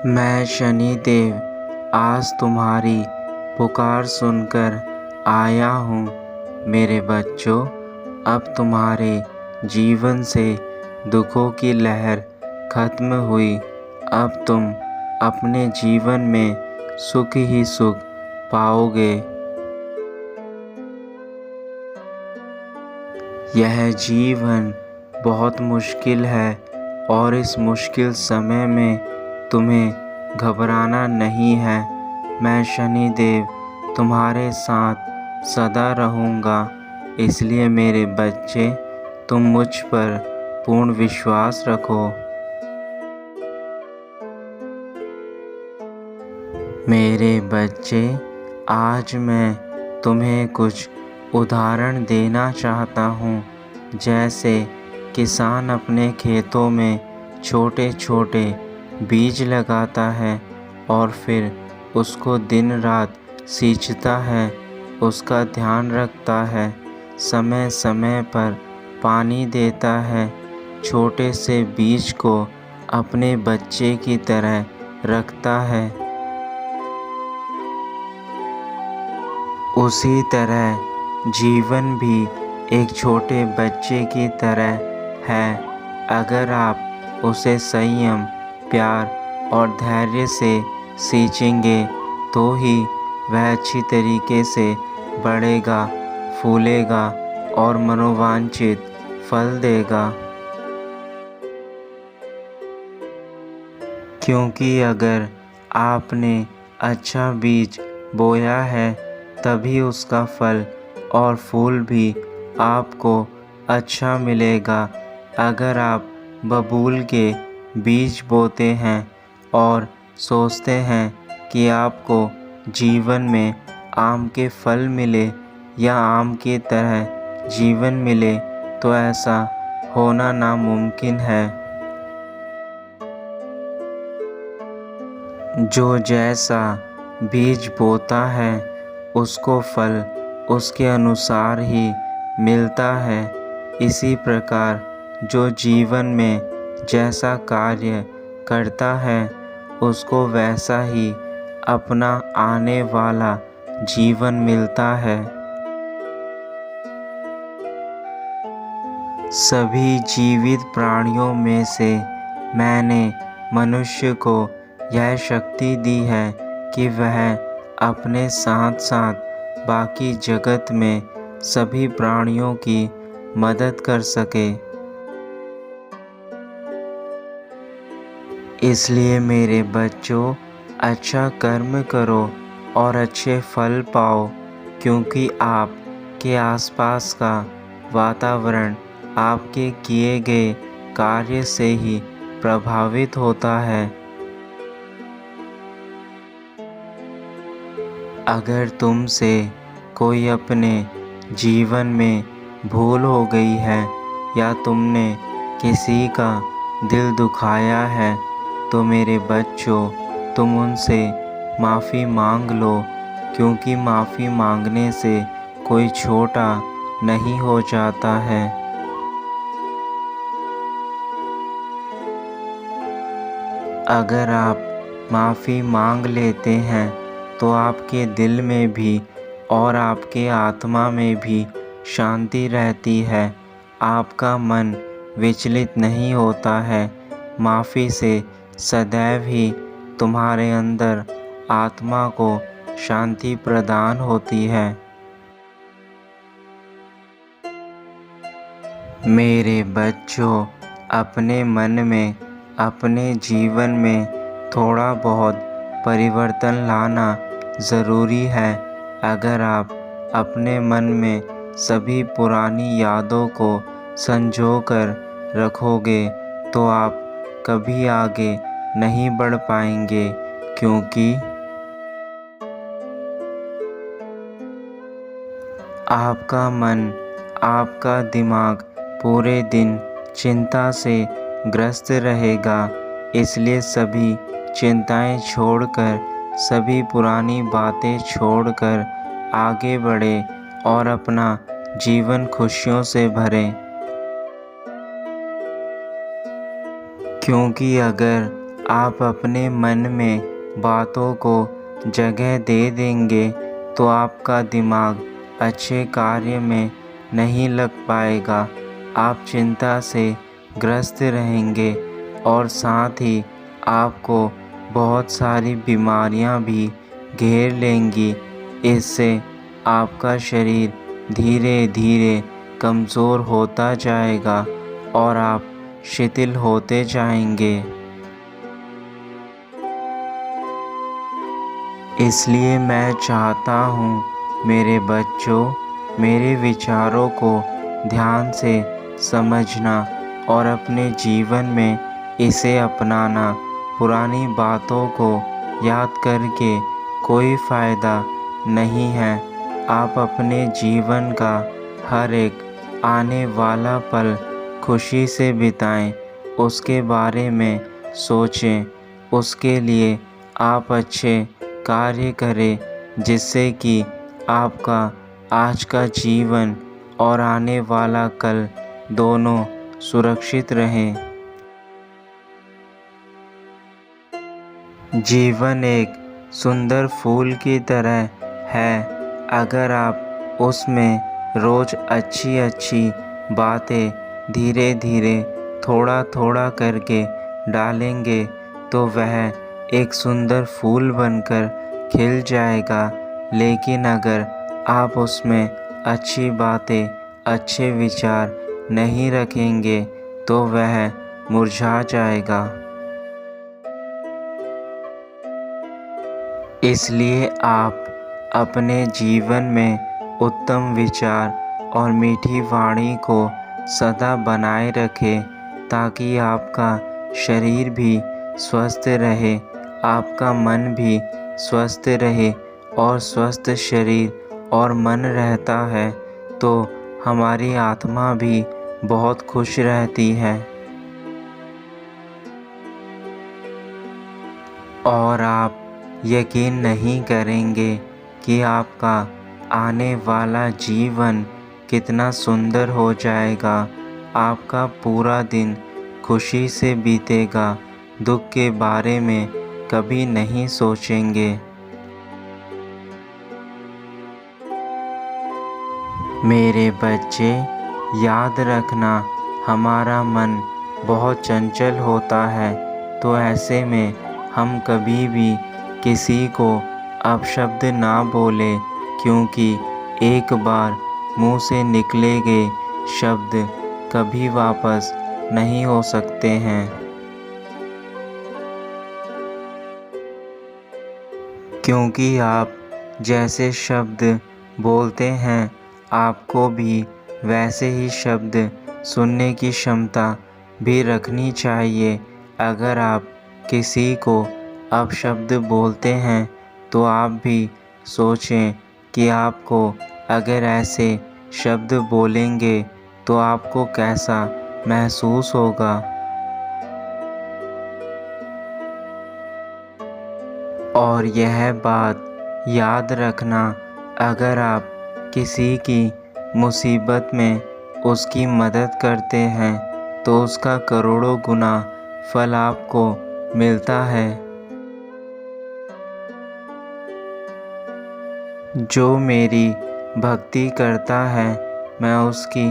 मैं शनिदेव आज तुम्हारी पुकार सुनकर आया हूँ। मेरे बच्चों, अब तुम्हारे जीवन से दुखों की लहर खत्म हुई। अब तुम अपने जीवन में सुख ही सुख पाओगे। यह जीवन बहुत मुश्किल है और इस मुश्किल समय में तुम्हें घबराना नहीं है। मैं शनिदेव तुम्हारे साथ सदा रहूँगा। इसलिए मेरे बच्चे, तुम मुझ पर पूर्ण विश्वास रखो। मेरे बच्चे, आज मैं तुम्हें कुछ उदाहरण देना चाहता हूँ। जैसे किसान अपने खेतों में छोटे छोटे बीज लगाता है और फिर उसको दिन रात सींचता है, उसका ध्यान रखता है, समय समय पर पानी देता है, छोटे से बीज को अपने बच्चे की तरह रखता है। उसी तरह जीवन भी एक छोटे बच्चे की तरह है। अगर आप उसे संयम, प्यार और धैर्य से सींचेंगे तो ही वह अच्छी तरीके से बढ़ेगा, फूलेगा और मनोवांछित फल देगा। क्योंकि अगर आपने अच्छा बीज बोया है तभी उसका फल और फूल भी आपको अच्छा मिलेगा। अगर आप बबूल के बीज बोते हैं और सोचते हैं कि आपको जीवन में आम के फल मिले या आम की तरह जीवन मिले, तो ऐसा होना नामुमकिन है। जो जैसा बीज बोता है उसको फल उसके अनुसार ही मिलता है। इसी प्रकार जो जीवन में जैसा कार्य करता है उसको वैसा ही अपना आने वाला जीवन मिलता है। सभी जीवित प्राणियों में से मैंने मनुष्य को यह शक्ति दी है कि वह अपने साथ साथ बाकी जगत में सभी प्राणियों की मदद कर सके। इसलिए मेरे बच्चों, अच्छा कर्म करो और अच्छे फल पाओ, क्योंकि आपके आसपास का वातावरण आपके किए गए कार्य से ही प्रभावित होता है। अगर तुमसे कोई अपने जीवन में भूल हो गई है या तुमने किसी का दिल दुखाया है तो मेरे बच्चों, तुम उनसे माफ़ी मांग लो, क्योंकि माफ़ी मांगने से कोई छोटा नहीं हो जाता है। अगर आप माफ़ी मांग लेते हैं तो आपके दिल में भी और आपके आत्मा में भी शांति रहती है। आपका मन विचलित नहीं होता है। माफ़ी से सदैव ही तुम्हारे अंदर आत्मा को शांति प्रदान होती है। मेरे बच्चों, अपने मन में, अपने जीवन में थोड़ा बहुत परिवर्तन लाना ज़रूरी है। अगर आप अपने मन में सभी पुरानी यादों को संजो कर रखोगे तो आप कभी आगे नहीं बढ़ पाएंगे, क्योंकि आपका मन, आपका दिमाग पूरे दिन चिंता से ग्रस्त रहेगा। इसलिए सभी चिंताएं छोड़कर, सभी पुरानी बातें छोड़कर आगे बढ़े और अपना जीवन खुशियों से भरें। क्योंकि अगर आप अपने मन में बातों को जगह दे देंगे तो आपका दिमाग अच्छे कार्य में नहीं लग पाएगा। आप चिंता से ग्रस्त रहेंगे और साथ ही आपको बहुत सारी बीमारियां भी घेर लेंगी। इससे आपका शरीर धीरे धीरे कमज़ोर होता जाएगा और आप शिथिल होते जाएंगे। इसलिए मैं चाहता हूँ मेरे बच्चों, मेरे विचारों को ध्यान से समझना और अपने जीवन में इसे अपनाना। पुरानी बातों को याद करके कोई फ़ायदा नहीं है। आप अपने जीवन का हर एक आने वाला पल खुशी से बिताएं, उसके बारे में सोचें, उसके लिए आप अच्छे कार्य करें जिससे कि आपका आज का जीवन और आने वाला कल दोनों सुरक्षित रहें। जीवन एक सुंदर फूल की तरह है। अगर आप उसमें रोज़ अच्छी अच्छी बातें धीरे धीरे थोड़ा थोड़ा करके डालेंगे तो वह एक सुंदर फूल बनकर खिल जाएगा। लेकिन अगर आप उसमें अच्छी बातें, अच्छे विचार नहीं रखेंगे तो वह मुरझा जाएगा। इसलिए आप अपने जीवन में उत्तम विचार और मीठी वाणी को सदा बनाए रखें ताकि आपका शरीर भी स्वस्थ रहे, आपका मन भी स्वस्थ रहे। और स्वस्थ शरीर और मन रहता है तो हमारी आत्मा भी बहुत खुश रहती है। और आप यकीन नहीं करेंगे कि आपका आने वाला जीवन कितना सुंदर हो जाएगा। आपका पूरा दिन खुशी से बीतेगा, दुख के बारे में कभी नहीं सोचेंगे। मेरे बच्चे, याद रखना हमारा मन बहुत चंचल होता है, तो ऐसे में हम कभी भी किसी को अपशब्द ना बोले, क्योंकि एक बार मुंह से निकले गए शब्द कभी वापस नहीं हो सकते हैं। क्योंकि आप जैसे शब्द बोलते हैं आपको भी वैसे ही शब्द सुनने की क्षमता भी रखनी चाहिए। अगर आप किसी को अपशब्द बोलते हैं तो आप भी सोचें कि आपको अगर ऐसे शब्द बोलेंगे तो आपको कैसा महसूस होगा। और यह बात याद रखना, अगर आप किसी की मुसीबत में उसकी मदद करते हैं तो उसका करोड़ों गुना फल आपको मिलता है। जो मेरी भक्ति करता है मैं उसकी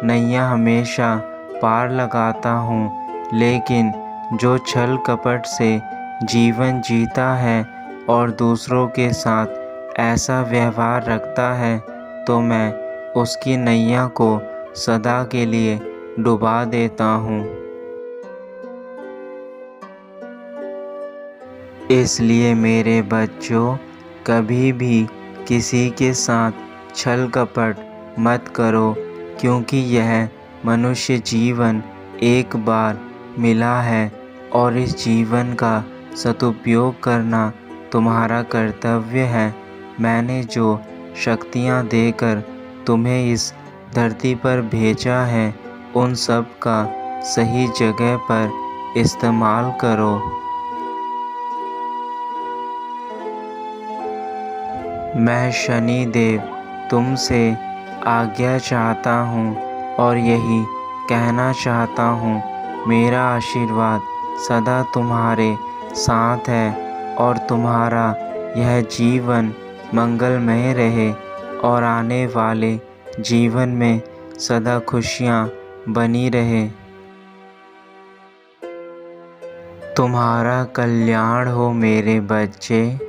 नैया हमेशा पार लगाता हूँ, लेकिन जो छल कपट से जीवन जीता है और दूसरों के साथ ऐसा व्यवहार रखता है तो मैं उसकी नैया को सदा के लिए डुबा देता हूँ। इसलिए मेरे बच्चों, कभी भी किसी के साथ छल कपट मत करो, क्योंकि यह मनुष्य जीवन एक बार मिला है और इस जीवन का सदुपयोग करना तुम्हारा कर्तव्य है। मैंने जो शक्तियाँ देकर तुम्हें इस धरती पर भेजा है उन सब का सही जगह पर इस्तेमाल करो। मैं शनिदेव तुमसे आज्ञा चाहता हूँ और यही कहना चाहता हूँ, मेरा आशीर्वाद सदा तुम्हारे साथ है और तुम्हारा यह जीवन मंगलमय रहे और आने वाले जीवन में सदा खुशियाँ बनी रहे। तुम्हारा कल्याण हो मेरे बच्चे।